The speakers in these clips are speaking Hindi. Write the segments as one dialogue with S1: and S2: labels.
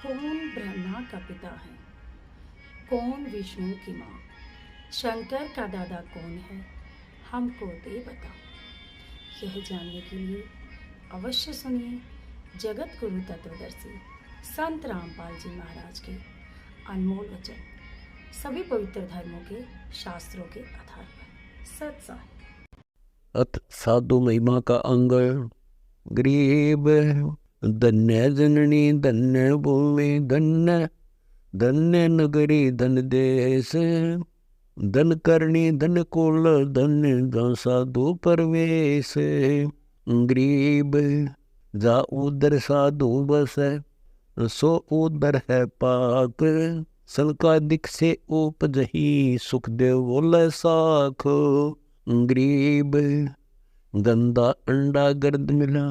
S1: कौन ब्रह्मा का पिता है, कौन विष्णु की माँ, शंकर का दादा कौन है, हमको दे बता। यह जानने के लिए अवश्य सुनिए जगत गुरु तत्वदर्शी संत रामपाल जी महाराज के अनमोल वचन, सभी पवित्र धर्मों के शास्त्रों के आधार पर सत्साई।
S2: अथ साधु महिमा का अंग गरीब धन्य जननी धन्य भूमि धन्य धन्य नगरी धन देश धन करणी धन कुल धन्य जा साधु परवेश। गरीब जा उदर साधु बस सो उदर है पाक संकादिक से उपजही सुखदेव बोले साख। गरीब गंदा अंडा गर्द मिला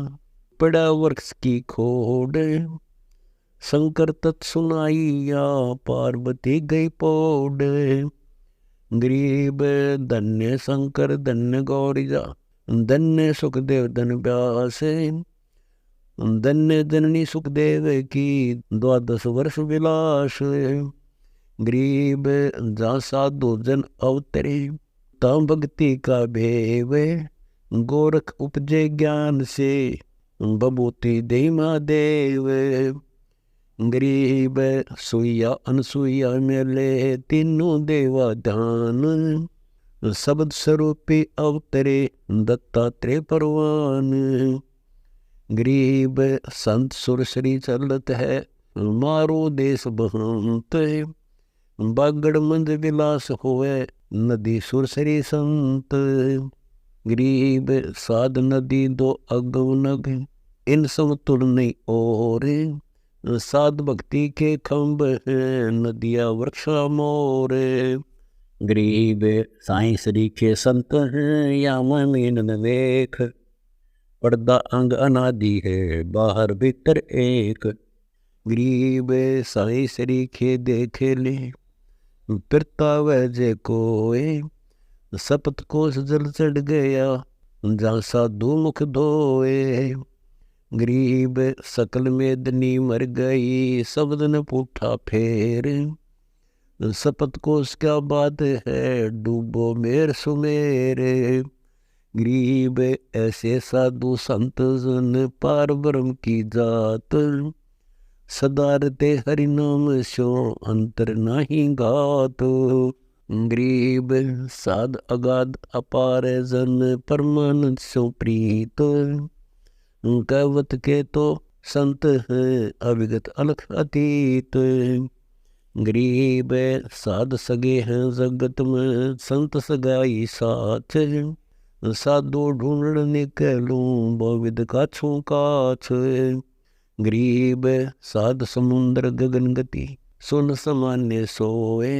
S2: पड़ा वृक्ष की खोड शंकर तत् सुनाई या पार्वती गई पौड। गरीब धन्य शंकर धन्य गौरीजा धन्य सुखदेव धन व्यास धन्य जननी सुखदेव की 12 वर्ष विलास। गरीब जा साधु जन अवतरे ता भक्ति का भेव गोरख उपजे ज्ञान से बबूती दे महादेव। गरीब सुइया अनसुइया मेले तीनों देवा ध्यान शब्द स्वरूपी अवतरे दत्तात्रेय परवान। गरीब संत सुर श्री चलत है मारो देश बहंत बागड़ मंद विलास होए नदी सुरसरी संत। गरीब साध नदी दो अगव नग इन समतुल नहीं और साध भक्ति के खम्भ नदिया वृक्षा मोर। गरीब साई श्री के संत हैं या मन इन देख पर्दा अंग अनादि है बाहर भीतर एक। गरीब साई श्री के देखे ले पिरता जे कोए सपत कोस जल चढ़ गया जहाँ साधु मुख धोए। गरीब सकल मेदनी मर गई शब्द न पूठा फेर सपत कोस क्या बात है डूबो मेर सुमेर। गरीब ऐसे साधु संत जन पार ब्रह्म की जात सदारते हरि नाम सो अंतर नाही घात। गरीब साध अगाध अपार जन परमानंद सो प्रीत कहवत के तो संत है अविगत अलख अतीत। गरीब साध सगे हैं जगत में संत सगाई साथ साधु ढूंढ निकलूं बहुविध काछों काछ। गरीब साध समुद्र गगन गति सुन सामान्य सोए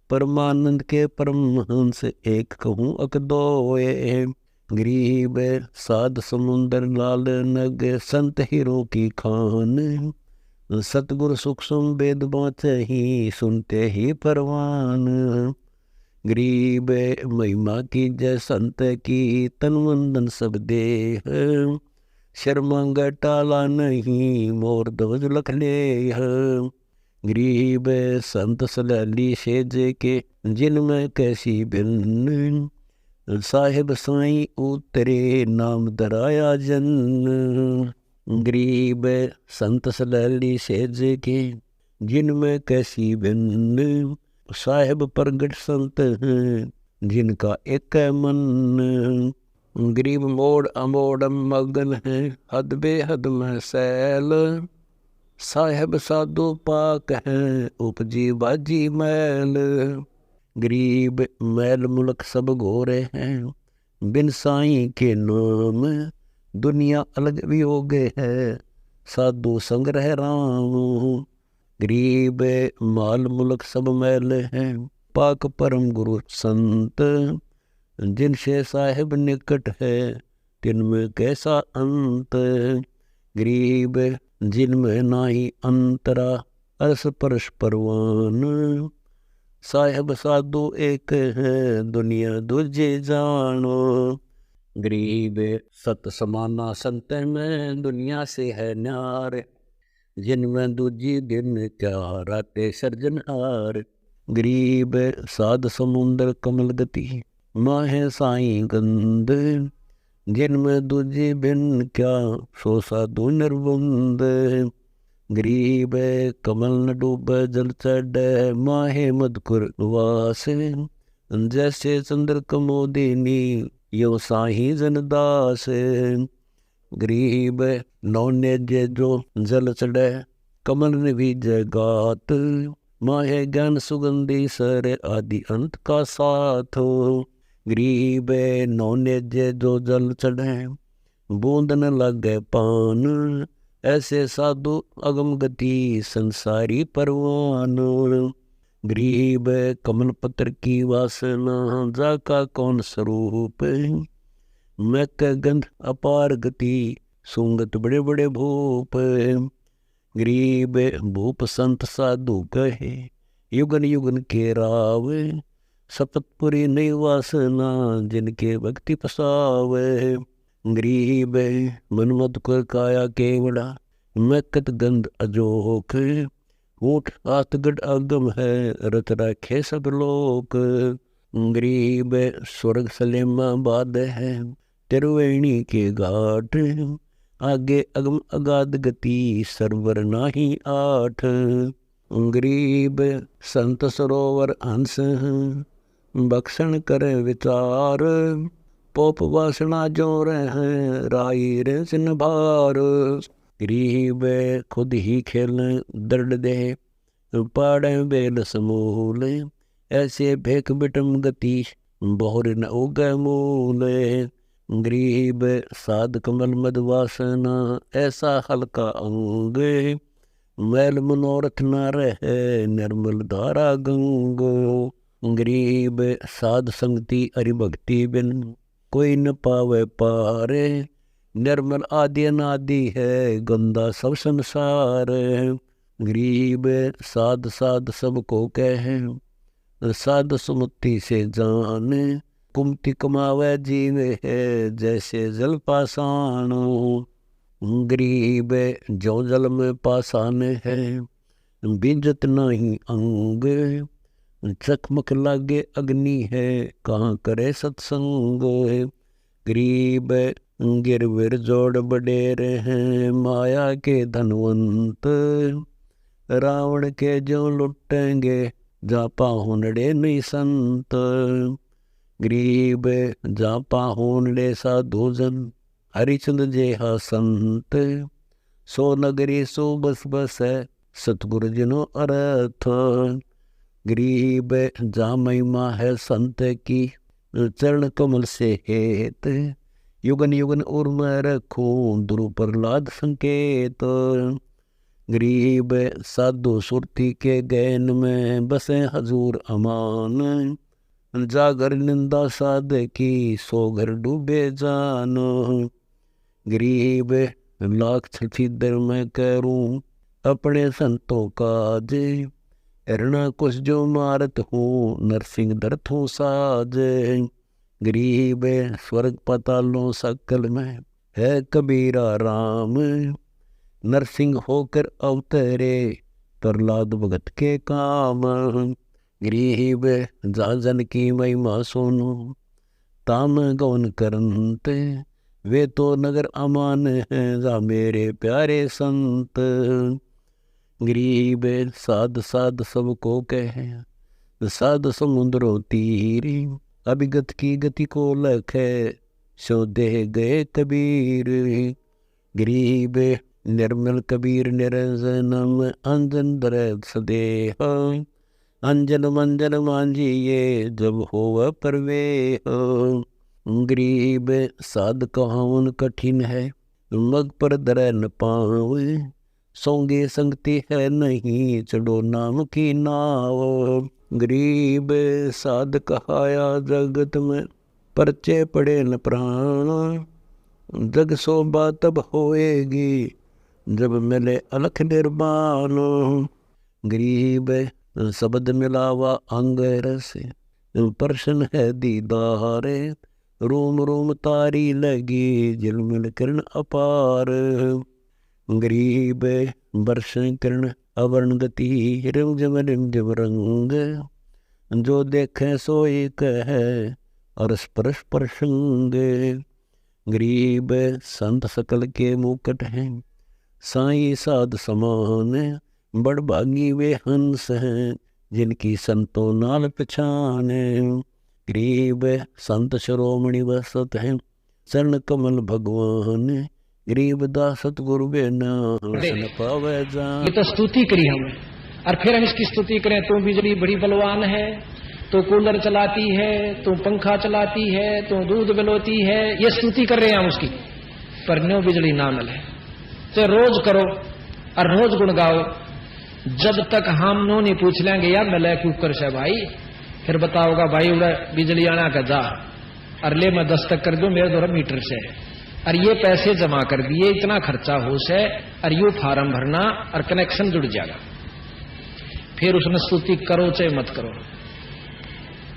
S2: परमानंद के परमहंस एक कहूँ अकदोए। गरीब साध समुद्र लाल नग संत हीरो की खान सतगुरु सूक्ष्म वेद बात ही सुनते ही परवान। गरीब महिमा की जय संत की तन वंदन सब देह शर्मांग टाला नहीं मोर ध्वज लख ले। गरीब संत सलाली सेज के जिनमें कैसी भिन्न साहिब साई उतरे नाम दराया जन। गरीब संत सलाली सेज के जिनमें कैसी भिन्न साहिब प्रगट संत हैं जिनका एक मन। गरीब मोड़ अमोड़ मगन है हद बेहद में सैल साहेब साधु पाक हैं उपजी बाजी मैल। गरीब मैल मुल्क सब घोरे हैं बिन साई के नाम दुनिया अलग वियोग है साधु संग्रह राम। गरीब माल मुल्क सब मैल हैं पाक परम गुरु संत जिनसे साहिब निकट है तिनमें कैसा अंत। गरीब जिनमें नाही अंतरा अरस परस परवान साहिब साधु एक है दुनिया दूजे जानो। गरीब सत समाना संत में दुनिया से है न्यार जिनमें दूजी दिन क्या राते सर्जनहार। गरीब साध समुंदर कमल गति माहे साई गंध। जिनमें दूजी बिन क्या सो साधु निर्बंध। गरीब कमल न डूबे जल चढ़े माहे मधुकर वास। जैसे चंद्र कमोदिनी यो साही जनदास। गरीब नौने जे जो जल चढ़े कमल ने भी जगात। माहे ज्ञान सुगंधी सर आदि अंत का साथ। गरीब नौने जे जो जल चढ़े बूंद न लगे पान। ऐसे साधु अगम गति संसारी परवान। गरीब कमल पत्र की वासना जाका कौन स्वरूप। मैं गंध अपार गति सुंगत बड़े बड़े भूप। गरीब भूप संत साधु कहे युगन युगन के राव। सपतपुरी नई वासना जिनके भक्ति पसावे। गरीब मनमत को काया केवड़ा मैकत गंध अजोक। ऊठ आतगढ़ आगम है रत रखे सब लोक। गरीब स्वर्ग सलेमा बाद है तिरुवेणी के घाट। आगे अगम अगाध गति सरवर नाही आठ। गरीब संत सरोवर हंस बख्शन करे विचार। पोप वासना जो रहे राई रे सिन भार। गरीब खुद ही खेल दर्द दे पाड़े बेल समूल। ऐसे भेक बिटम गति बहुर न उगे मूल। गरीब साध कमल मद वासना ऐसा हल्का अंग। मैल मनोरथ न रहे निर्मल धारा गंग। गरीब साध संगति हरिभक्ति बिन कोई न पावे पारे। निर्मल आदि अनादि है गंदा सब संसार। गरीब साध साध सबको कहे साध सुमति से जाने। कुमति कमावे जीवे है जैसे जल पाषाण। गरीब जो जल में पाषाण है बिंजत नहीं अंग। चकमक लागे अग्नि है कहाँ करे सत्संग। गरीब गिरविर जोड़ बडेरे हैं माया के धनवंत। रावण के जो लुटेंगे जापा हुनड़े नहीं संत। गरीब जापा हुनड़े साधु जन हरिचंद जेहा संत। सो नगरी सो बस बस है सतगुरु जिनो अर्थ। गरीब जा महिमा है संत की चरण कमल से हेत। युगन युगन उर में रखूं दुरु प्रहलाद संकेत। गरीब साधु सुरती के गैन में बसे हजूर अमान। जागर निंदा साध की सो घर डूबे जान। गरीब लाख छठीदर में करूं अपने संतों काज। एरना कुछ जो मारत हूँ नरसिंह दरत हूँ साज। गरीब स्वर्ग पातालों सकल में है कबीरा राम। नरसिंह होकर अवतरे प्रहलाद भगत के काम। गरीब जा जन की महिमा सोनो ताम गौन करंत। वे तो नगर अमान है जा मेरे प्यारे संत। गरीब साध साध सबको कहे साध समुद्रो तीर। अभिगत की गति को लखे सो दे गए कबीर। गरीब निर्मल कबीर निरंजनम अंजन दर सदेह। अंजन मंजन मांझिए जब हो परवेह। गरीब साध कहावन कठिन है मग पर दर न पाव। सोंगे संगति है नहीं चढ़ो नाम की नाव। गरीब साध कहाया जगत में परचे पड़े न प्राण। जग शोभा तब होएगी जब मिले अलख निर्वाण। गरीब शब्द मिलावा अंग रस प्रश्न है दीदारे। रोम रोम तारी लगी झिलमिल किरण अपार। गरीब बरसें किरण अवर्ण गति रिमझिम रंग, जो देखे सोई कहे और स्पर्श प्रसंग। गरीब संत सकल के मुकट हैं, साई साध समान, बड़ भागी वे हंस हैं, जिनकी संतों नाल पहचाने। गरीब संत शिरोमणि वसत हैं, चरण कमल भगवान, गरीब दास सतगुरु बेना सन पावे जान।
S3: ये तो स्तुति करी हमने, और फिर हम इसकी स्तुति करें, तू बिजली बड़ी बलवान है, तो कूलर चलाती है, तो पंखा चलाती है, तो दूध बिलोती है, ये स्तुति कर रहे हैं हम उसकी। पर न्यो बिजली ना मिले तो रोज करो और रोज गुण गाओ, जब तक हम नो नहीं पूछ लेंगे यार मिले कुकर से भाई, फिर बताओगा भाई उड़ा बिजली आना का जा, और ले मैं दस्तक कर दूं मेरे द्वारा मीटर से, और ये पैसे जमा कर दिए, इतना खर्चा हो से, और यू फार्म भरना और कनेक्शन जुड़ जाएगा। फिर उसने स्तुति करो चाहे मत करो,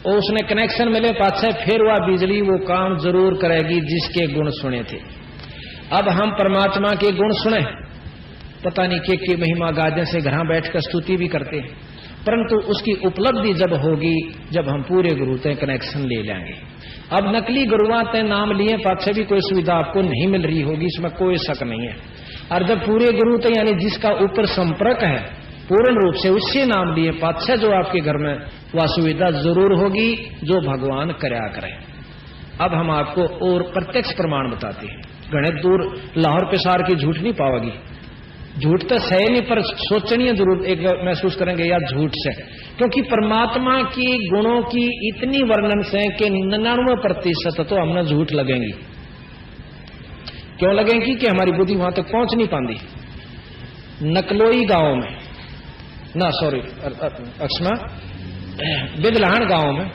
S3: और उसने कनेक्शन मिले पाछे, फिर वह बिजली वो काम जरूर करेगी जिसके गुण सुने थे। अब हम परमात्मा के गुण सुने, पता नहीं के महिमा गादे से घर बैठकर स्तुति भी करते हैं, परंतु उसकी उपलब्धि जब होगी जब हम पूरे गुरु ते कनेक्शन ले लेंगे। अब नकली गुरुआ ते नाम लिए पाछे भी कोई सुविधा आपको नहीं मिल रही होगी, इसमें कोई शक नहीं है। और जब पूरे गुरु ते यानी जिसका ऊपर संपर्क है पूर्ण रूप से, उससे नाम लिए पाछे जो आपके घर में वह सुविधा जरूर होगी जो भगवान करया करे। अब हम आपको और प्रत्यक्ष प्रमाण बताते हैं, घने दूर लाहौर पेशार की झूठ नहीं पाओगी, झूठ तो सही नहीं पर सोचनी जरूर एक महसूस करेंगे यार झूठ से, क्योंकि परमात्मा की गुणों की इतनी वर्णन से कि 99% तो हमने झूठ लगेंगी। क्यों लगेंगी कि हमारी बुद्धि वहां तक पहुंच नहीं पाती। नकलोई गांव में ना सॉरी अक्षमा बिदलाहन गांव में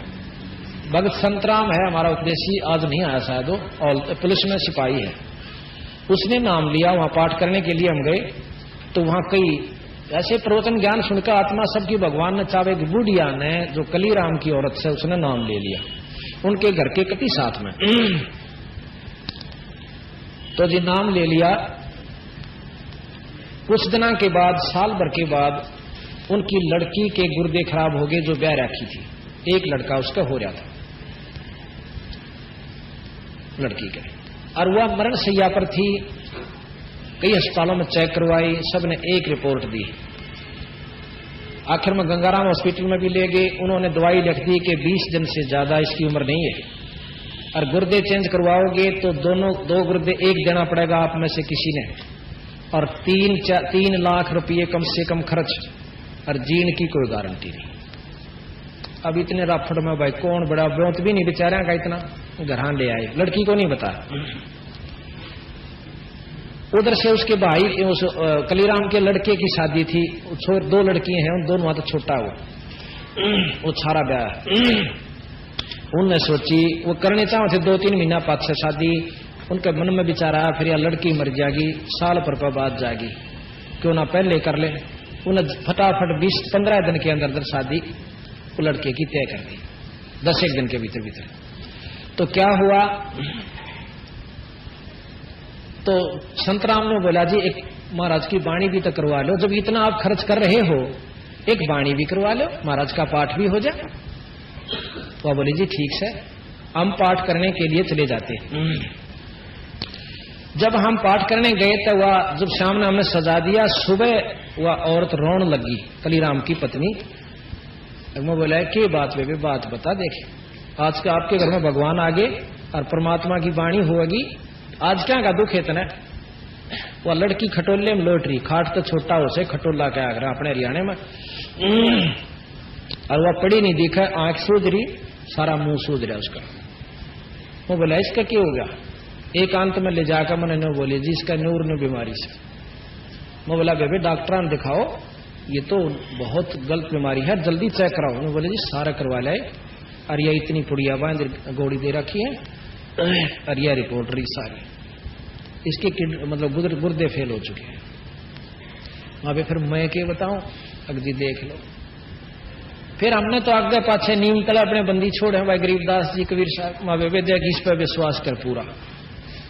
S3: भगत संतराम है हमारा उपदेशी, आज नहीं आया शायद वो, और पुलिस में सिपाही है, उसने नाम लिया। वहां पाठ करने के लिए हम गए तो वहां कई ऐसे प्रवचन ज्ञान सुनकर आत्मा सबकी भगवान ने चावे की बुढ़िया ने जो कलीराम की औरत से उसने नाम ले लिया, उनके घर के कति साथ में तो जी नाम ले लिया। कुछ दिनों के बाद, साल भर के बाद उनकी लड़की के गुर्दे खराब हो गए जो ब्याह रखी थी, एक लड़का उसका हो रहा था लड़की के, और वह मरण शैया पर थी। कई अस्पतालों में चेक करवाई, सबने एक रिपोर्ट दी। आखिर में गंगाराम हॉस्पिटल में भी ले गए, उन्होंने दवाई लिख दी कि 20 दिन से ज्यादा इसकी उम्र नहीं है, और गुर्दे चेंज करवाओगे तो दो गुर्दे एक देना पड़ेगा आप में से किसी ने, और 3 लाख रुपये कम से कम खर्च, और जीन की कोई गारंटी नहीं। अब इतने राफड़ में भाई कौन बड़ा ब्योत भी नहीं बेचारा का इतना घर ले आए, लड़की को नहीं बताया। उधर से उसके भाई उस कलीराम के लड़के की शादी थी, 2 लड़कियां हैं, उन दोनों तो छोटा वो छारा ब्याह। उनने सोची वो करने चाहो थे 2-3 महीना पाछे शादी, उनके मन में विचार आया फिर यह लड़की मर जाएगी, साल पर बाद जाएगी, क्यों ना पहले कर ले। उन्हें फटाफट 20-15 दिन के अंदर शादी वो लड़के की तय कर दी, 10-1 दिन के भीतर। तो क्या हुआ, तो संतराम ने बोला जी एक महाराज की वाणी भी तो करवा लो, जब इतना आप खर्च कर रहे हो एक वाणी भी करवा लो, महाराज का पाठ भी हो जाए। वह बोले जी ठीक है, हम पाठ करने के लिए चले जाते हैं। जब हम पाठ करने गए तो वह जब सामने हमने सजा दिया, सुबह वह औरत रोने लगी, कलीराम की पत्नी। मैं बोला कि बात वे बात बता, देखे आज के आपके घर में भगवान आ गए और परमात्मा की वाणी होगी, आज क्या का दुख है इतना। वह लड़की खटोले में लौट रही, खाट तो छोटा हो से खटोला क्या आगरा अपने हरियाणा में, और वह पड़ी नहीं दिखा, आंख सूझ रही, सारा मुंह सूझ रहा उसका। वो बोला इसका क्या होगा, एकांत में ले जाकर मैंने न बोले जी इसका नूर न बीमारी से। मैं बोला बेबे डॉक्टर दिखाओ, ये तो बहुत गलत बीमारी है, जल्दी चेक कराओ। उन्होंने बोले जी सारा करवा लाए, और यह इतनी पुड़िया बांध गोड़ी दे रखी है, और यह रिपोर्ट रही सारी, इसके मतलब गुर्दे फेल हो चुके हैं। अभी फिर मैं क्या बताऊं, अगदी देख लो। फिर हमने तो आगे पाछे नीम तला अपने बंदी छोड़े भाई गरीबदास जी कबीर साहब, माँ बेबे देख इस पर विश्वास कर पूरा।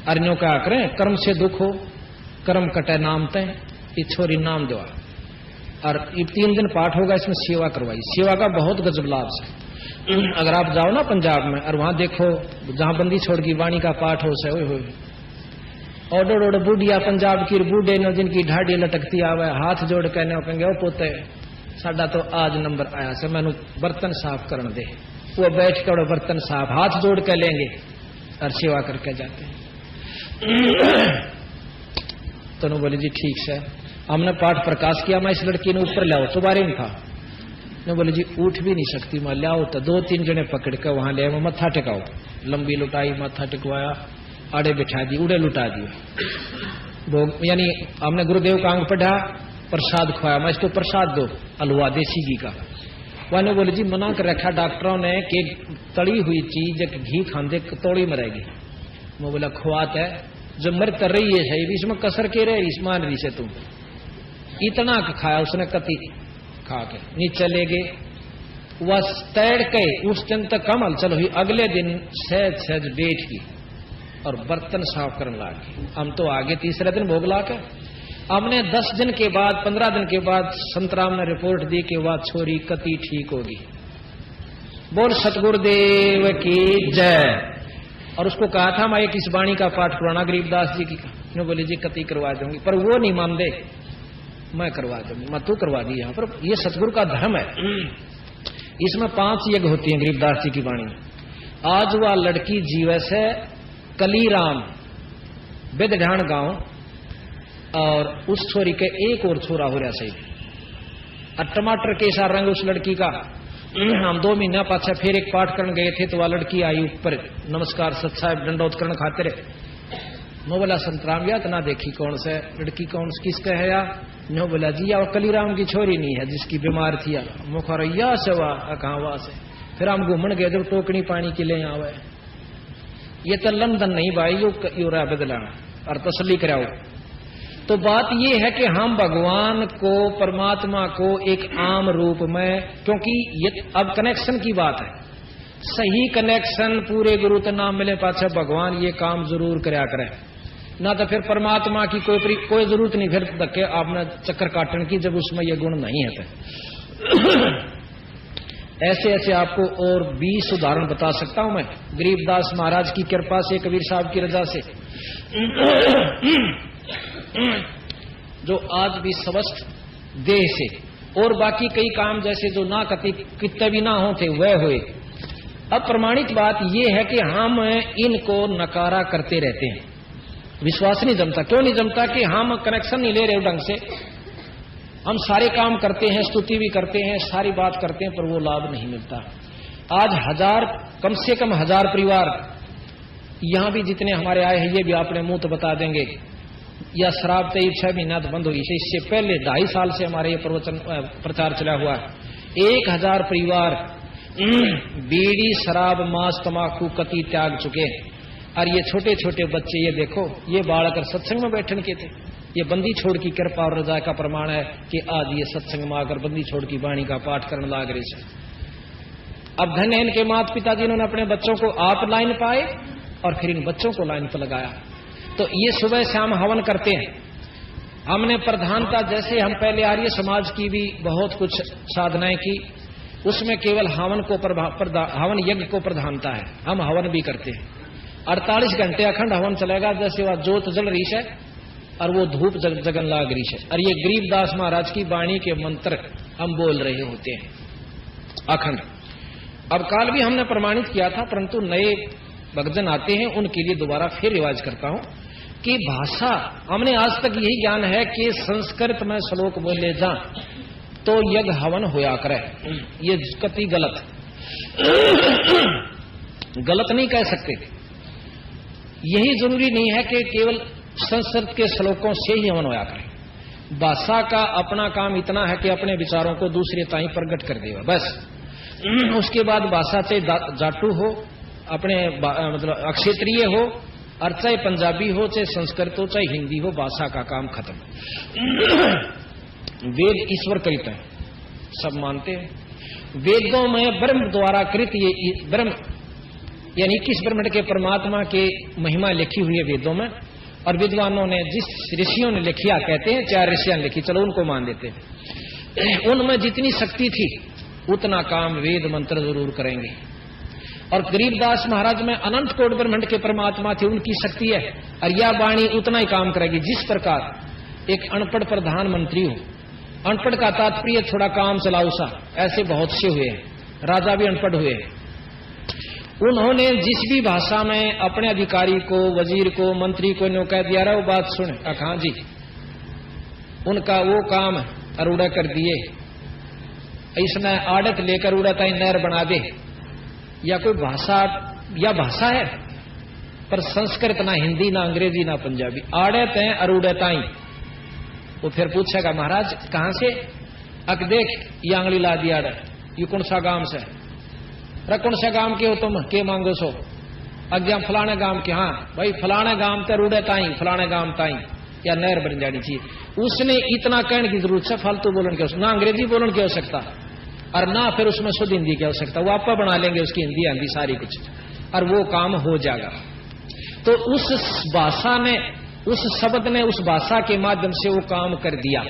S3: अरण्यों क्या करें, कर्म से दुख हो, कर्म कटे नाम तय, ये छोरी नाम देवा, और ये 3 दिन पाठ होगा, इसमें सेवा करवाई। सेवा का बहुत गजब लाभ है। अगर आप जाओ ना पंजाब में और वहां देखो जहां बंदी छोड़ की वाणी का पाठ हो से ओडोड़ बूढ़िया पंजाब की बूढ़े न जिनकी ढाडी लटकती आवे, हाथ जोड़ के न कहेंगे ओ पोते साडा तो आज नंबर आया से मैनू बर्तन साफ करन दे। वो बैठ कर बर्तन साफ हाथ जोड़ के लेंगे और सेवा करके जाते हैं। तो बोले जी ठीक से, हमने पाठ प्रकाश किया, मैं इस लड़की ने ऊपर लाओ, सुबारे में था। ने बोले जी उठ भी नहीं सकती, मैं लाओ। तो 2-3 जने पकड़ के वहां ले, मत्था टेकाओ, लंबी लुटाई, मत्था टेकवाया, आड़े बिठा दी, उड़े लुटा दिया। यानी हमने गुरुदेव का अंग पढ़ा, प्रसाद खुआया, मैं इसको प्रसाद दो हलवा देसी घी का। वह बोले जी मना कर रखा डॉक्टरों ने कि तली हुई चीज घी खांदे तोड़ी मरेगी। मैं बोला खुआत है जो मर कर रही है सही, इसमें कसर के रहे इस मान रही से तुम। इतना खाया उसने कति खा के नीचे ले गए। वह तैर के उस दिन तक कम हलचल हुई। अगले दिन सहज सहज बैठ की और बर्तन साफ करने लगी। हम तो आगे तीसरे दिन भोग ला के हमने 10 दिन के बाद 15 दिन के बाद संतराम ने रिपोर्ट दी कि वह छोरी कति ठीक होगी। बोल सतगुरुदेव की जय। और उसको कहा था मैं एक इस वाणी का पाठ करवाना गरीबदास जी की। ने बोले जी कति करवा दूंगी, पर वो नहीं मान दे, मैं करवा दूंगी। मैं तू करवा दी। यहाँ पर ये सतगुरु का धर्म है। इसमें 5 यज्ञ होती है गरीबदास जी की वाणी में। आज वह लड़की जीवे से कलीराम बेदढाण गांव, और उस छोरी के एक और छोरा हो रहा सही, और टमाटर के सा रंग उस लड़की का। हम 2 महीना पाछा फिर एक पाठ करने गए थे, तो वह लड़की आई ऊपर, नमस्कार सत साहब दंडोत करण खातिर। नो बोला संतराम या तना देखी कौन से लड़की, कौन किसका है या? नो बोला जी या कलीराम की छोरी नहीं है जिसकी बीमार थी। मुखरैया से वह कहाँ वहां से। फिर हम घूमन गए जब टोकनी पानी के लिए आवे। ये तो लंदन नहीं भाई, यो रहा बदलाना और तसली कराओ। तो बात ये है कि हम भगवान को, परमात्मा को एक आम रूप में, क्योंकि ये अब कनेक्शन की बात है, सही कनेक्शन पूरे गुरु तो नाम मिले पाछे भगवान ये काम जरूर करया करे, ना तो फिर परमात्मा की कोई जरूरत नहीं फिर धक्के आपने चक्कर काटने की जब उसमें ये गुण नहीं है। ऐसे ऐसे आपको और 20 उदाहरण बता सकता हूं मैं, गरीबदास महाराज की कृपा से, कबीर साहब की रजा से, जो आज भी स्वस्थ देह से, और बाकी कई काम जैसे जो ना कति कितने भी ना होते वह हुए। अब प्रमाणित बात यह है कि हम इनको नकारा करते रहते हैं, विश्वास नहीं जमता। क्यों नहीं जमता? कि हम कनेक्शन नहीं ले रहे ढंग से। हम सारे काम करते हैं, स्तुति भी करते हैं, सारी बात करते हैं, पर वो लाभ नहीं मिलता। आज कम से कम 1000 परिवार यहां भी जितने हमारे आए हैं, ये भी अपने मुंह तो बता देंगे, या शराब तो 6 महीना तो बंद हुई है, इससे पहले 2.5 साल से हमारे ये प्रचार चला हुआ है। 1000 परिवार बीड़ी, शराब, मांस, तमाकू कति त्याग चुके हैं। और ये छोटे छोटे बच्चे, ये देखो, ये बालक सत्संग में बैठने के थे। ये बंदी छोड़ की कृपा और रजा का प्रमाण है कि आज ये सत्संग में आकर बंदी छोड़ की वाणी का पाठ करने लाग रहे थे। अब धन्य है इनके माता पिता जिन्होंने अपने बच्चों को आप लाइन पाए और फिर इन बच्चों को लाइन पर लगाया। तो ये सुबह शाम हवन करते हैं। हमने प्रधानता, जैसे हम पहले आर्य समाज की भी बहुत कुछ साधनाएं की, उसमें केवल हवन यज्ञ को प्रधानता है। हम हवन भी करते हैं, 48 घंटे अखंड हवन चलेगा। जैसे वह जोत जल रही है और वो धूप जगन लाग रही है, और ये गरीबदास महाराज की वाणी के मंत्र हम बोल रहे होते हैं अखंड। अब काल भी हमने प्रमाणित किया था, परंतु नए भक्तजन आते हैं उनके लिए दोबारा फिर रिवाज करता हूं कि भाषा, हमने आज तक यही ज्ञान है कि संस्कृत में श्लोक बोले जा तो यज्ञ हवन होया करे। ये कति गलत नहीं कह सकते। यही जरूरी नहीं है कि केवल संस्कृत के श्लोकों से ही हवन होया करे। भाषा का अपना काम इतना है कि अपने विचारों को दूसरे ताई प्रकट कर देगा, बस। उसके बाद भाषा चाहे जाटू हो, अपने मतलब अक्षेत्रीय हो, और चाहे पंजाबी हो, चाहे संस्कृत हो, चाहे हिंदी हो, भाषा का काम खत्म। वेद ईश्वर कृत है, सब मानते हैं। वेदों में ब्रह्म द्वारा कृत, ये ब्रह्म यानी 21 ब्रह्मांड के परमात्मा के महिमा लिखी हुई है वेदों में। और विद्वानों ने जिस ऋषियों ने लिखिया कहते हैं 4 ऋषियों ने लिखी, चलो उनको मान देते हैं, उनमें जितनी शक्ति थी उतना काम वेद मंत्र जरूर करेंगे। और गरीबदास महाराज में अनंत कोटि ब्रह्मांड के परमात्मा थे, उनकी शक्ति है, और यह वाणी उतना ही काम करेगी। जिस प्रकार एक अनपढ़ प्रधानमंत्री हो, अनपढ़ का तात्पर्य थोड़ा काम चलाऊ सा, ऐसे बहुत से हुए हैं, राजा भी अनपढ़ हुए हैं। उन्होंने जिस भी भाषा में अपने अधिकारी को, वजीर को, मंत्री को न्यों कह दिया, वो बात सुन, हाँ जी, उनका वो काम अरूढ़ा कर दिए, इसने आड़त लेकर उड़ाता ही नहर बना दे, या कोई भाषा, या भाषा है पर संस्कृत ना हिंदी ना अंग्रेजी ना पंजाबी, आड़त है अरूढ़ता ही। वो फिर पूछेगा महाराज कहां से, अक देख ये आंगली ला दिया, ये कौन सा गांव से, अरे कौन सा गांव के हो तुम, के मांगो सो, अज्ञा फलाने गांव के, हाँ भाई फलाने गांव ते रूढ़ता ही, फलाने गांव ताई, या नहर बन जानी चाहिए। उसने इतना कहने की जरूरत है, फालतू बोलन की, ना अंग्रेजी बोलन की हो सकता और ना फिर उसमें शुद्ध हिंदी की हो सकता, वो आपका बना लेंगे उसकी हिंदी आंधी सारी कुछ, और वो काम हो जाएगा। तो उस भाषा ने, उस शब्द ने, उस भाषा के माध्यम से वो काम कर दिया।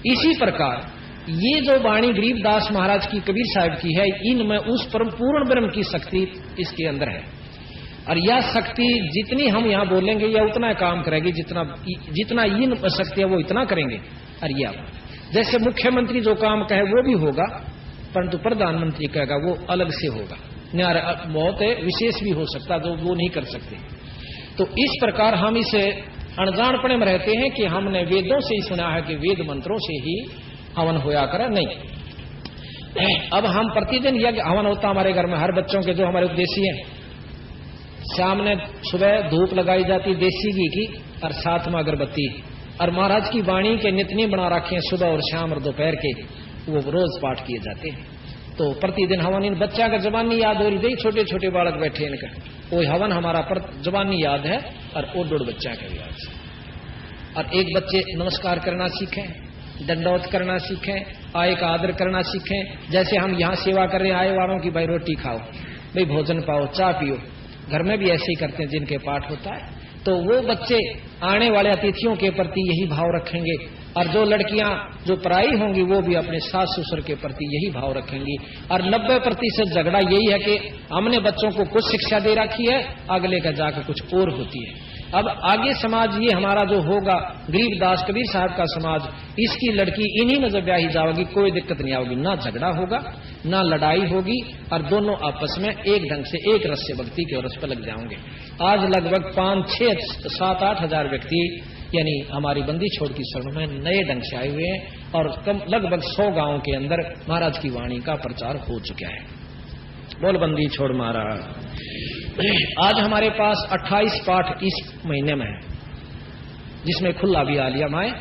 S3: इसी प्रकार ये जो वाणी गरीबदास महाराज की, कबीर साहब की है, इनमें उस परम पूर्ण ब्रह्म की शक्ति इसके अंदर है, और यह शक्ति जितनी हम यहां बोलेंगे यह उतना काम करेगी, जितना इन शक्ति है वो इतना करेंगे। और यह जैसे मुख्यमंत्री जो काम कहे वो भी होगा, परंतु प्रधानमंत्री कहेगा वो अलग से होगा, बहुत विशेष भी हो सकता जो वो नहीं कर सकते। तो इस प्रकार हम इसे अनजानपने में रहते हैं कि हमने वेदों से ही सुना है कि वेद मंत्रों से ही हवन होया करे, नहीं। अब हम प्रतिदिन यज्ञ हवन होता हमारे घर में, हर बच्चों के जो हमारे उपदेशी हैं, शाम ने सुबह धूप लगाई जाती देसी घी की और साथ में अगरबत्ती, और महाराज की वाणी के नितने बना रखे हैं सुबह और शाम और दोपहर के, वो रोज पाठ किए जाते हैं। तो प्रतिदिन हवन, इन बच्चा का जबानी याद हो रही थी, छोटे छोटे बालक बैठे इनका, वो हवन हमारा जबानी याद है, और वो 2 बच्चा का याद है। और एक बच्चे नमस्कार करना सीखें, दंडवत करना सीखें, आय का आदर करना सीखें। जैसे हम यहाँ सेवा कर रहे हैं आए वालों की, भाई रोटी खाओ, भाई भोजन पाओ, चाय पियो, घर में भी ऐसे ही करते हैं जिनके पाठ होता है। तो वो बच्चे आने वाले अतिथियों के प्रति यही भाव रखेंगे, और जो लड़कियां जो पराई होंगी वो भी अपने सास ससुर के प्रति यही भाव रखेंगी। और 90% झगड़ा यही है कि हमने बच्चों को कुछ शिक्षा दे रखी है, अगले का जाकर कुछ और होती है। अब आगे समाज ये हमारा जो होगा, गरीबदास कबीर साहब का समाज, इसकी लड़की इन्हीं में जब ब्याही जाओगी कोई दिक्कत नहीं आओगी, ना झगड़ा होगा ना लड़ाई होगी, और दोनों आपस में एक ढंग से एक रस से भक्ति के रस पर लग जाओगे। आज लगभग 5, 6, 7, 8 हजार व्यक्ति यानी हमारी बंदी छोड़ की शरण में नए ढंग से आए हुए हैं, और लगभग 100 गांवों के अंदर महाराज की वाणी का प्रचार हो चुका है। बोल बंदी छोड़ महाराज। आज हमारे पास 28 पाठ इस महीने में है, जिसमें खुला भी आ लिया माए,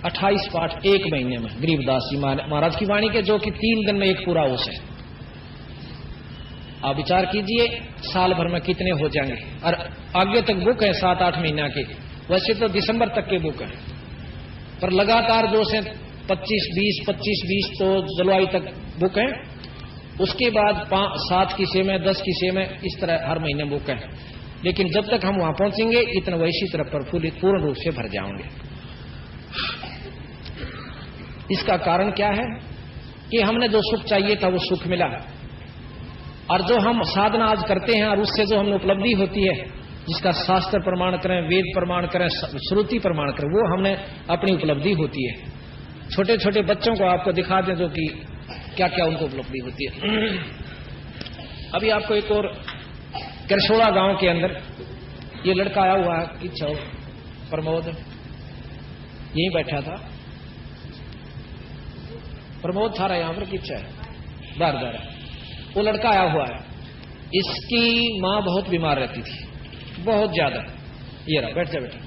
S3: 28 पाठ एक महीने में गरीबदास जी महाराज की वाणी के, जो कि 3 दिन में एक पूरा होश है। आप विचार कीजिए साल भर में कितने हो जाएंगे, और आगे तक बुक है 7-8 महीना के, वैसे तो दिसंबर तक के बुक है, पर लगातार जो से 25-20 25-20 तो जुलाई तक बुक है, उसके बाद 7 किस्से में 10 किस्से में इस तरह हर महीने बुक है। लेकिन जब तक हम वहां पहुंचेंगे इतना वैसी तरफ प्रफुल्लित पूर्ण रूप से भर जाएंगे। इसका कारण क्या है कि हमने जो सुख चाहिए था वो सुख मिला, और जो हम साधना आज करते हैं और उससे जो हमें उपलब्धि होती है, जिसका शास्त्र प्रमाण करें, वेद प्रमाण करें, श्रुति प्रमाण करें, वो हमने अपनी उपलब्धि होती है। छोटे छोटे बच्चों को आपको दिखा दें जो कि क्या क्या उनको उपलब्धि होती है। अभी आपको एक और करसोड़ा गांव के अंदर ये लड़का आया हुआ है, इच्छा प्रमोद, यहीं बैठा था, प्रमोद था रहा यहां पर, किच्छा है बार वो लड़का आया हुआ है। इसकी मां बहुत बीमार रहती थी, बहुत ज्यादा, ये रहा बैठ जा बेटा,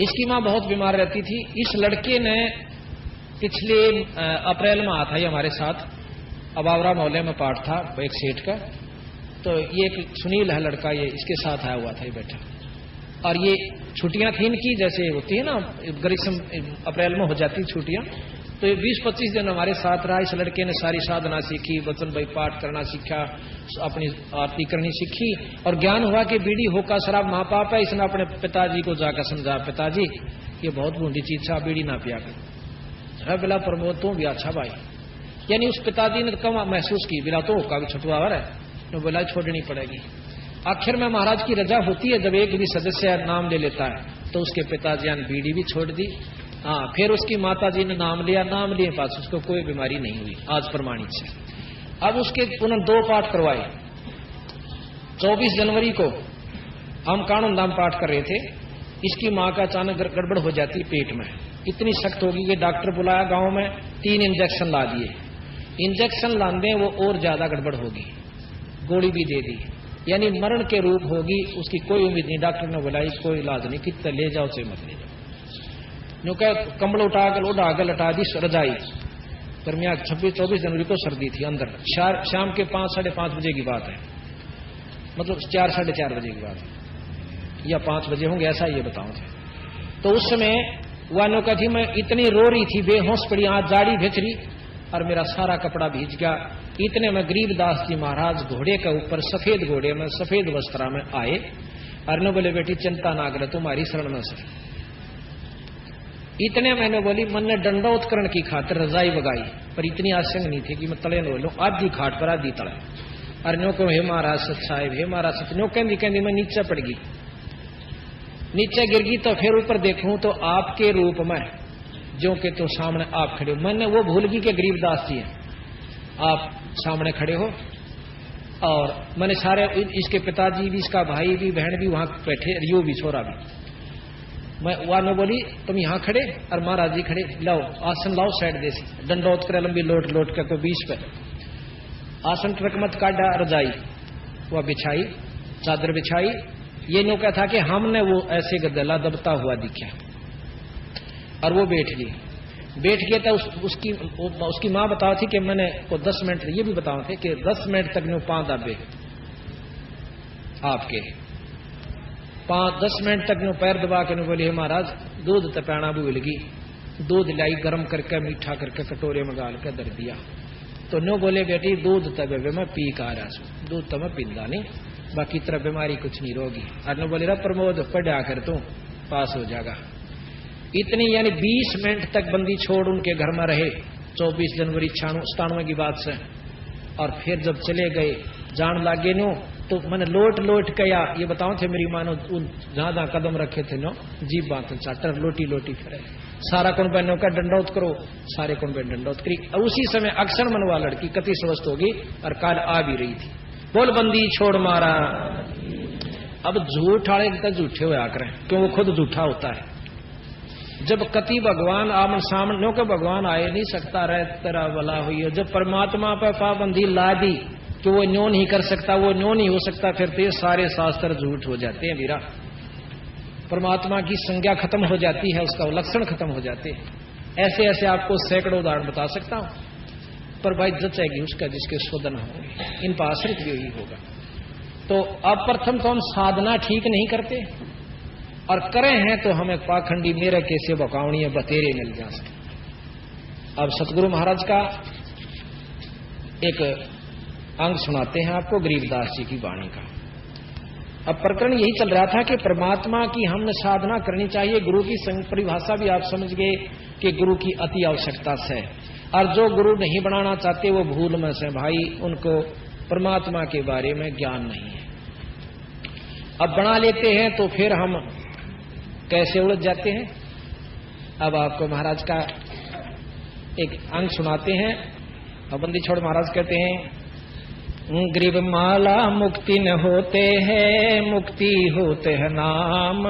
S3: इसकी मां बहुत बीमार रहती थी। इस लड़के ने पिछले अप्रैल में आया था ये हमारे साथ, अबावरा मोहल्ले में पाठ था एक सेठ का, तो ये एक सुनील है लड़का, ये इसके साथ आया हुआ था, ये बैठा, और ये छुट्टियां थी इनकी, जैसे होती है ना ग्रीष्म अप्रैल में हो जाती छुट्टियां, तो ये 20-25 दिन हमारे साथ रहा। इस लड़के ने सारी साधना सीखी, वचन भाई पाठ करना सीखा, अपनी आरती करनी सीखी और ज्ञान हुआ कि बीड़ी होका शराब महापाप है। इसने अपने पिताजी को जाकर समझा, पिताजी ये बहुत बूंदी चीज था, बीड़ी ना पिया कर। बिला प्रमोद तू भी अच्छा भाई, यानी उस पिताजी ने कम महसूस की, बिला तो होका भी छुटवा है, तो बोला छोड़नी पड़ेगी। आखिर में महाराज की रजा होती है, जब एक भी सदस्य नाम ले लेता है तो उसके पिताजी ने बीड़ी भी छोड़ दी। हाँ, फिर उसकी माताजी ने नाम लिया, नाम लिए पास उसको कोई बीमारी नहीं हुई, आज प्रमाणित से। अब उसके उन्होंने 2 पाठ करवाए। 24 जनवरी को हम कानून दाम पाठ कर रहे थे, इसकी माँ का अचानक गड़बड़ हो जाती पेट में, इतनी सख्त होगी कि डॉक्टर बुलाया गांव में, 3 इंजेक्शन ला दिए। इंजेक्शन लाने वो और ज्यादा गड़बड़ होगी, गोली भी दे दी, यानी मरण के रूप होगी, उसकी कोई उम्मीद नहीं। डॉक्टर ने बुलाई, कोई इलाज नहीं, कितने ले जाओ से मत ले जाओ। यूं कह कंबल उठाकर उठाकर लटा दी रजाई। गर्मिया 26-24 जनवरी को सर्दी थी अंदर, शाम के 5-5:30 बजे की बात है, मतलब 4-4:30 बजे की बात है, या 5 बजे होंगे ऐसा ये बताऊं थे। तो उस समय वानों का थी, मैं इतनी रो रही थी, बेहोश पड़ी, आज जाड़ी भिचरी और मेरा सारा कपड़ा भीज गया। इतने में गरीबदास जी महाराज घोड़े के ऊपर, सफेद घोड़े में, सफेद वस्त्रा में आए और ने बोले बेटी चिंता ना करे, तुम्हारी शरण में से। इतने मैंने बोली, मन ने दंडोत्करण की खातिर रजाई बगाई, पर इतनी आशंक नहीं थी कि मैं तले नो लूं, आधी घाट पर आधी तले। और नो को हे महाराज सच साहिब, हे महाराज सच, नो कहती मैं नीचे पड़ गई, नीचे गिर गई। तो फिर ऊपर देखूं तो आपके रूप में जो के तो सामने आप खड़े हो। मैंने वो भूल गई कि गरीबदास जी हैं, आप सामने खड़े हो। और मैंने सारे, इसके पिताजी भी, इसका भाई भी, बहन भी वहां बैठे, रियो भी, छोरा भी। मैं वानो बोली तुम यहाँ खड़े और महाराज जी खड़े, लाओ आसन लाओ साइड देसी, दंडोत करे लंबी लोट लोट कर, कोई 20 पे आसन ट्रक मत काटा, रजाई वह बिछाई, चादर बिछाई। ये नो क्या था कि हमने वो ऐसे गदला दबता हुआ दिखा और वो बैठ गई। बैठ गया था, उसकी माँ बताओ थी कि मैंने को 10 मिनट, ये भी बताओ थे कि 10 मिनट तक नो 5 दाबे आपके, 5-10 मिनट तक नो पैर दबा के नो बोली हे महाराज दूध तपाना भूल गई। दूध लाई गर्म करके मीठा करके कटोरे में डाल के दर दिया। तो नो बोले बेटी दूध तबे मैं पी का रहा हूं, दूध तो मैं पींदा नहीं, बाकी तरह बीमारी कुछ नहीं रोगी। और नो बोले प्रमोद पढ़ा कर तू पास हो जाएगा। इतनी यानी 20 मिनट तक बंदी छोड़ उनके घर में रहे, 24 जनवरी 97 की बात से। और फिर जब चले गए जान लागे नो, तो मैंने लोट लोट कया, ये बताओ थे मेरी मानो जहां जहां कदम रखे थे नो, जीप बात चाटर लोटी लोटी फिर सारा कौन बहनों का दंडौत करो, सारे कौन बहन दंडौत करी। और उसी समय अक्षर मनवा लड़की कति स्वस्थ होगी और काल आ भी रही थी, बोल बंदी छोड़ मारा। अब झूठ वाले तक झूठे हुआ करें, क्यों वो खुद झूठा होता है। जब कति भगवान आमन सामने के भगवान आए नहीं सकता रह तेरा भला हुई हो, जब परमात्मा पर पाबंदी ला दी कि वो न्यो नहीं कर सकता, वो न्यो नहीं हो सकता, फिर तो ये सारे शास्त्र झूठ हो जाते हैं वीरा। परमात्मा की संज्ञा खत्म हो जाती है, उसका लक्षण खत्म हो जाते हैं। ऐसे ऐसे आपको सैकड़ों उदाहरण बता सकता हूं, पर भाई जचेगी उसका जिसके शोधन होंगे, इन पर आश्रित भी यही होगा। तो अब प्रथम तो हम साधना ठीक नहीं करते, और करें हैं तो हमें पाखंडी मेरे कैसे बकावणी बतेरे मिल जा सके। अब सतगुरु महाराज का एक अंग सुनाते हैं आपको, गरीबदास जी की वाणी का। अब प्रकरण यही चल रहा था कि परमात्मा की हमने साधना करनी चाहिए। गुरु की परिभाषा भी आप समझ गए कि गुरु की अति आवश्यकता से, और जो गुरु नहीं बनाना चाहते वो भूल में से भाई, उनको परमात्मा के बारे में ज्ञान नहीं है। अब बना लेते हैं तो फिर हम कैसे उलझ जाते हैं। अब आपको महाराज का एक अंग सुनाते हैं। अब बंदी छोड़ महाराज कहते हैं, गरीब माला मुक्ति न होते हैं, मुक्ति होते हैं नाम,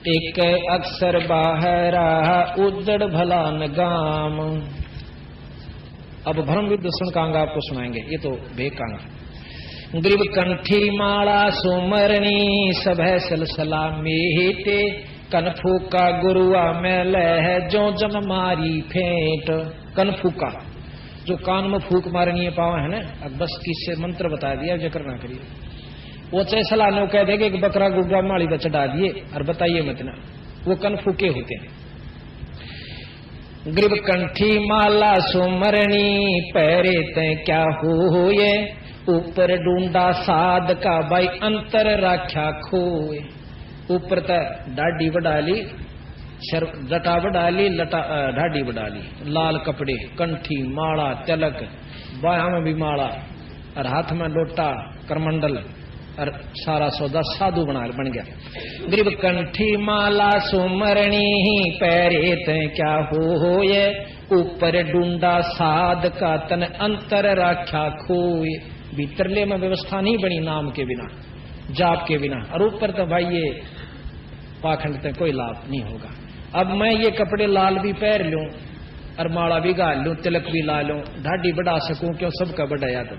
S3: एक अक्सर बाहर उजड़ भला न गाम। अब भ्रम विद्वसन का अंग आपको सुनाएंगे, ये तो बेकांग। गरीब कंठी माला सुमरनी, सब है सलसला मेटे, कनफूका गुरुआ में लह जो जन मारी फेंट। कनफूका जो कान में फूक मारनी है पावा है ना, अब बस किससे मंत्र बता दिया, जिक्र ना करिए। वो चाहे सलाह कह देंगे कि बकरा गुर्गा माली पर चढ़ा दिए और बताइए मत ना, वो कन फूके होते हैं। ग्रीब कंठी माला सुमरणी पैरे ते क्या होए, ऊपर डूंडा साध का भाई अंतर राख्या खोए। ऊपर तक डाडी बढ़ा ली, जटा बढ़ा ली, ढाडी बढ़ा ली, लाल कपड़े, कंठी, माला, तिलक, बाया में भी माला और हाथ में लोटा, करमंडल और सारा सौदा साधु बन गया। ग्रीब कंठी माला सुमरणी पैरे ते क्या होए, ऊपर डूंडा साध का तन अंतर राख्या खोए। भीतरले में व्यवस्था नहीं बनी नाम के बिना, जाप के बिना, और ऊपर तो भाई ये पाखंड तक कोई लाभ नहीं होगा। अब मैं ये कपड़े लाल भी पहन लूं और माला भी गाल लूं, तिलक भी ला लूं, ढाडी बढ़ा सकूं, क्यों सबका बढ़ाया तो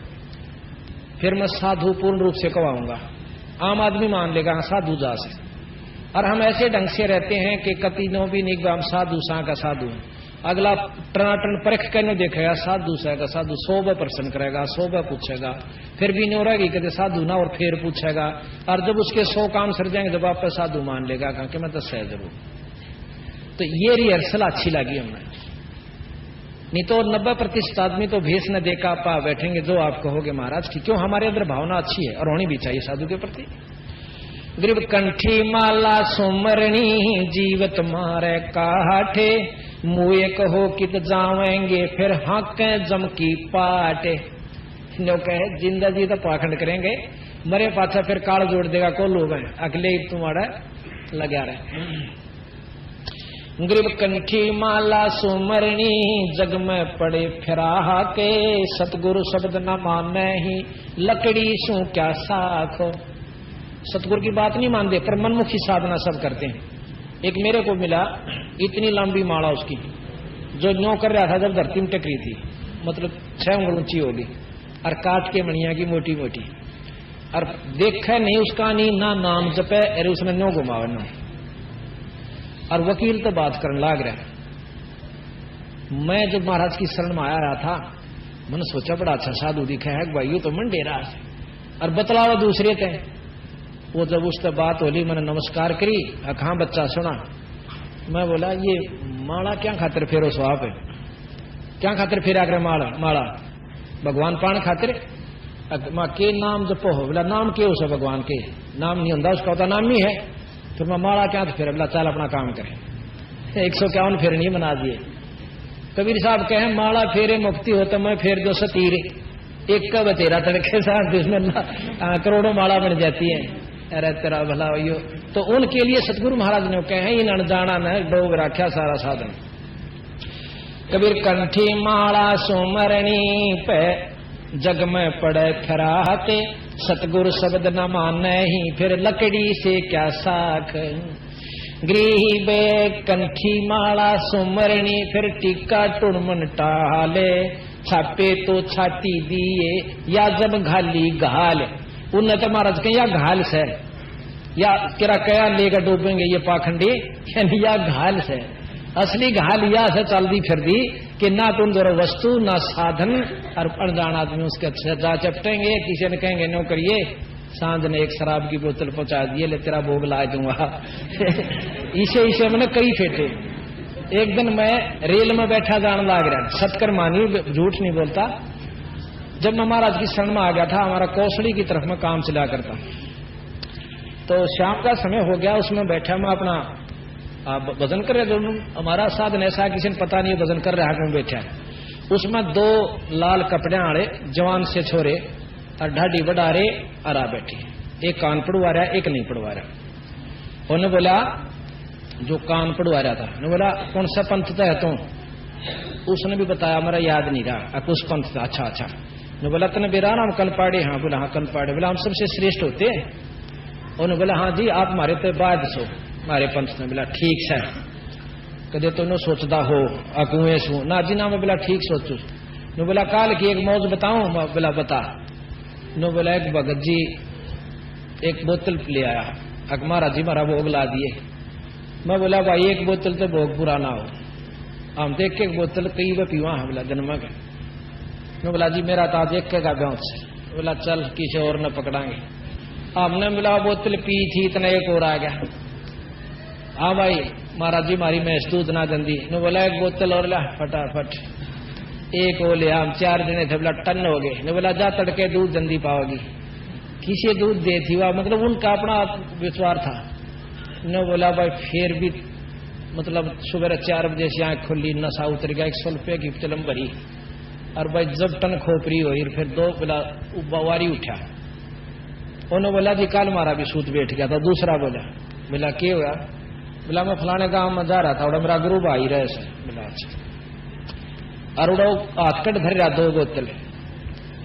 S3: फिर मैं साधु पूर्ण रूप से कहवाऊंगा। आम आदमी मान लेगा हाँ साधु जा से, और हम ऐसे ढंग से रहते हैं कि कति नो भी नहीं हम साधु सा का साधु। अगला टनाटन परख करने देखेगा साधु सा का साधु, 100 प्रश्न करेगा, 100 पूछेगा, फिर भी नहीं रहेगी कहते साधु ना, और फिर पूछेगा, और जब उसके 100 काम सर जाएंगे जब आप साधु मान लेगा कि मैं तो सह जरूर। तो ये रिहर्सल अच्छी लगी हमें, नहीं तो 90% आदमी तो भेष न देखा पा बैठेंगे जो आप कहोगे महाराज की। क्यों? हमारे अंदर भावना अच्छी है और होनी भी चाहिए साधु के प्रति। ग्रीब कंठी माला सुमरणी जीवत मारे काठे, मुए कहो कित जावेंगे फिर हक जम की पाटे। नो कहे जिंदा जी तो पाखंड करेंगे, मरे पाछा फिर काल जोड़ देगा को लोग हैं, अगले तुम्हारा लगा रहे। ग्रीब कंठी माला सुमरणी जग में पड़े फिरा के, सतगुरु शब्द न माने ही लकड़ी सू क्या साखो। सतगुरु की बात नहीं मानते पर मनमुखी साधना सब करते हैं। एक मेरे को मिला इतनी लंबी माला उसकी, जो न्यों कर रहा था जब धरती में टकरी थी, मतलब 6 उंगल ऊंची होगी, और काट के मणिया की मोटी मोटी, और देखा नहीं उसका नहीं ना नाम जपे, अरे उसने न्यों घुमावे नो, और वकील तो बात करने लाग रहा। मैं जब महाराज की शरण में आया रहा था, मैंने सोचा बड़ा अच्छा साधु दिखा है भाई, तो मन डेरा है, और बतलावा दूसरे थे। वो जब उससे बात होली मैंने नमस्कार करी, हाँ बच्चा सुना। मैं बोला ये माला क्या खातिर फेरो स्वाप है, क्या खातिर फेरा करे माला भगवान पान खातिर मां के नाम जपो हो। बोला नाम के उसे भगवान के नाम नहीं होता, उसका होता नाम ही है, फिर मैं माला क्या तो फेरे। बोला चल अपना काम करे। 151 फेरनी बना दिए। कबीर साहब कहे माला फेरे मुक्ति हो तो मैं फेर दो सतीर, एक का बतेरा तरीके साथ जिसमें करोड़ों माला बन जाती है। अरे तेरा भला हो। तो उनके लिए सतगुरु महाराज ने कहे इन अनजाना ने डोब रखा सारा साधन। कबीर कंठी माला सुमरणी पे जग में पड़े खराते, सतगुरु शब्द न माने ही फिर लकड़ी से क्या साख। ग्रीबे कंठी माला सुमरणी फिर टीका टुड़मन टाले, छापे तो छाती दिए या जब घाली घाल। उन्नत महाराज के या घाल से या तेरा कया लेकर डूबेंगे ये पाखंडी, यानी या घाल से। असली घाल या से चल दी फिर दी कि ना तुम दोनों वस्तु ना साधन, और अनजान आदमी उसके अच्छे जा चपटेंगे। किसी ने कहेंगे नो करिए, सांझ ने एक शराब की बोतल पहुंचा दिए, ले तेरा भोग ला दूंगा। इसे मैंने कई फेटे। एक दिन मैं रेल में बैठा जान लाग रहा, सतकर मानी झूठ नहीं बोलता। जब मैं महाराज की शरण में आ गया था, हमारा कौशली की तरफ में काम चला करता, तो शाम का समय हो गया, उसमें बैठा मैं अपना भजन कर रहे। हमारा साधन ऐसा किसी ने पता नहीं भजन कर रहा है कौन बैठा है। उसमें 2 लाल कपड़े आड़े जवान से छोरे और ढाडी बढ़ा रहे और आ बैठे, एक कान पड़वा रहा एक नहीं पड़वा रहा। उन्होंने बोला जो कान पड़वा रहा था, उन्होंने बोला कौन सा पंथ था तुम? उसने भी बताया मेरा याद नहीं रहा, कुछ पंथ था। अच्छा ने बोला तने बेरा नाम कल पाड़े? हाँ। बोला हाँ कल पाड़े। बोला हम सबसे श्रेष्ठ होते हैं? उन्होंने बोला हाँ जी आप हमारे तो बाद सो हमारे पंथ ने। बोला ठीक है, कदे तो सोचता हो अकुए सू ना जी ना। मैं बोला ठीक सोचू। नो बोला काल की एक मौज बताऊं? बोला बता। नो बोला एक भगत जी एक बोतल ले आया, अक महाराज जी हमारा भोग ला दिए। मैं बोला भाई एक बोतल तो भोग पूरा ना हो, हम तो एक बोतल कई बार पीवा है। बोला जन्म का। मैं बोला जी मेरा ताज एक का ब्याह से। बोला चल किसी और न पकड़ांगे। हमने बोला बोतल पी थी इतना एक और आ गया। हाँ भाई महाराज जी मारी मैं दूध ना गंदी ने बोला एक बोतल और ला फटाफट। एक वो लिया, हम 4 जने थे, बोला टन हो गए। ने बोला जा तड़के दूध जल्दी पाओगी। किसे दूध दे थी वह, मतलब उनका अपना विश्वास था। ने बोला भाई फिर भी मतलब सुबह 4 बजे से आँख खुली, नशा उतर गया, 100 रुपये की चलम भरी। और भाई जब टन खोपरी हुई फिर 2 बोला बवारी उठा। उन्होंने बोला जी कल मारा भी सूत बैठ गया था। दूसरा बोला क्या हुआ? बोला मैं फलाने गांव में जा रहा था, मेरा गुरु भाई रहे से। बोला अच्छा। और उड़ो हाथ कट धर रहा 2 बोतल।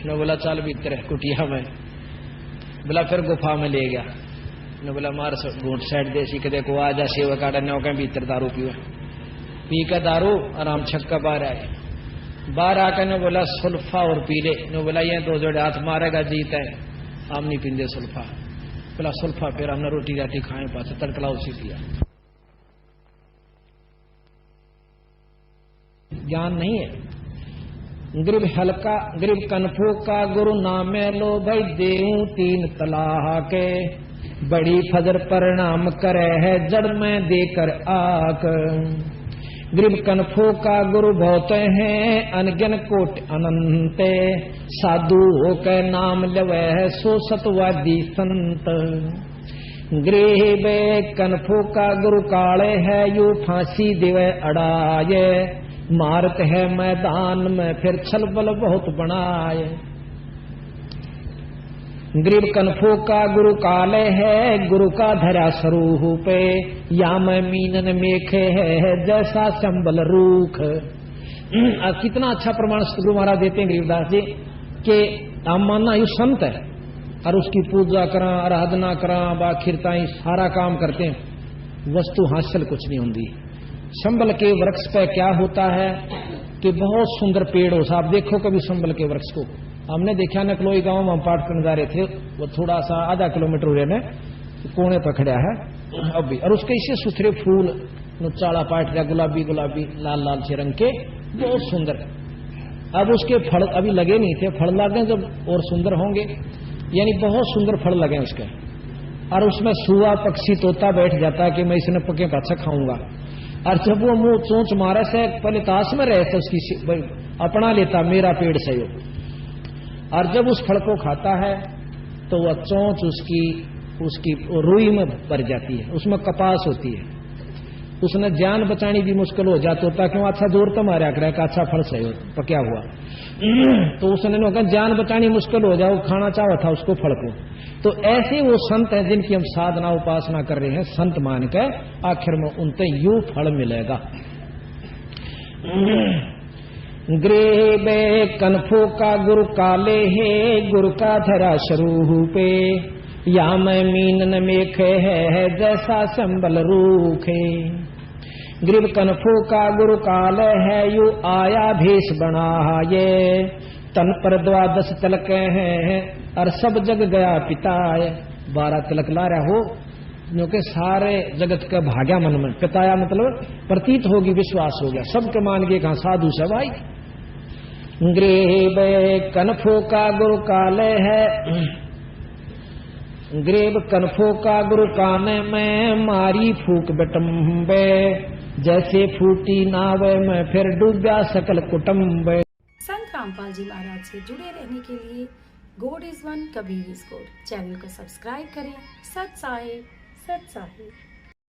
S3: ने बोला चल भीतर कुटिया में। बोला फिर गुफा में ले गया। ने बोला मार घूट साइड देसी के देखो आ जा सेवा काटा ने के भीतर दारू पीवा। पी का दारू आराम छक्का बाहर आए। बाहर आकर ने बोला सुल्फा और पी ले। ने बोला ये 2 जोड़े हाथ मारेगा जीत है, हम नहीं पींदे सुल्फा। बोला सुल्फा फिर हमने रोटी राटी खाए पास तड़कला उसी पिया। ज्ञान नहीं है। गरीब हल्का गरीब कनफो का गुरु नामे लो भाई देऊ 3 तलाह के। बड़ी फजर परिणाम करे है जड़ में देकर आक। गरीब कनफो का गुरु बहुत हैं अनगिन कोट अनंते। साधु हो के नाम लवे है सो सतवादी संत। गरीब कनफो का गुरु काले है यू फांसी दिवे अड़ाए। मारत है मैदान में फिर छल बल बहुत बनाए। गरीब कनफो का गुरु काले है गुरु का धरा स्वरूपे। या मैं मीनन मेखे है जैसा संबल रूख। कितना अच्छा प्रमाण गुरु महाराज देते हैं गरीबदास जी कि हम मानना यू संत है और उसकी पूजा करा आराधना करा बाखिरता सारा काम करते हैं, वस्तु हासिल कुछ नहीं होती। संबल के वृक्ष पे क्या होता है कि बहुत सुंदर पेड़ हो। आप देखो कभी संबल के वृक्ष को। हमने देखा नकलोई गांव में हम पाठ करने जा रहे थे, वो थोड़ा सा आधा किलोमीटर हुए ने कोने पर खड़ा है अब भी। और उसके इसे सुथरे फूल चाड़ा पाट रहा गुलाबी गुलाबी लाल लाल से रंग के, बहुत सुंदर। अब उसके फल अभी लगे नहीं थे, फल लगे जब और सुंदर होंगे, यानी बहुत सुंदर फल लगे उसके। और उसमें सुआ पक्षी तोता बैठ जाता है कि मैं इसने पके पाछा खाऊंगा। और जब वो मुंह चोंच मारे से पहले ताश में रहे थे उसकी अपना लेता मेरा पेड़ से हो। और जब उस फल को खाता है तो वह चोंच उसकी रुई में भर जाती है, उसमें कपास होती है। उसने जान बचानी भी मुश्किल हो जाती होता क्यों अच्छा जोर तो मारा करे का अच्छा फल सही हो पक्या हुआ। तो उसने कहा जान बचानी मुश्किल हो जाओ, खाना चाहा था उसको फल को। तो ऐसे वो संत हैं जिनकी हम साधना उपासना कर रहे हैं, संत मान के आखिर में उनसे यू फल मिलेगा। गरीब कनफो का गुरु काले है गुरु का धरा स्वरूपे। या मैं मीनन मेखे है जैसा संबल रूखे। गरीब कनफो का गुरु काल है यू आया भेष बनाए। तन पर 12 तिलक हैं और सब जग गया पिताए। 12 तिलक ला रहा हो क्योंकि सारे जगत का भाग्या मन में। पिताया मतलब प्रतीत होगी, विश्वास हो गया, सबके मान के कहा साधु से भाई। गरीब कनफो का गुरु काले है गरीब कनफो का गुरु काने में मारी फूक बटम्बे। जैसे फूटी नावे में फिर डूबा सकल कुटुंब।
S1: संत रामपाल जी महाराज से जुड़े रहने के लिए God is one Kabir is God channel को सब्सक्राइब करें। सत साहिब।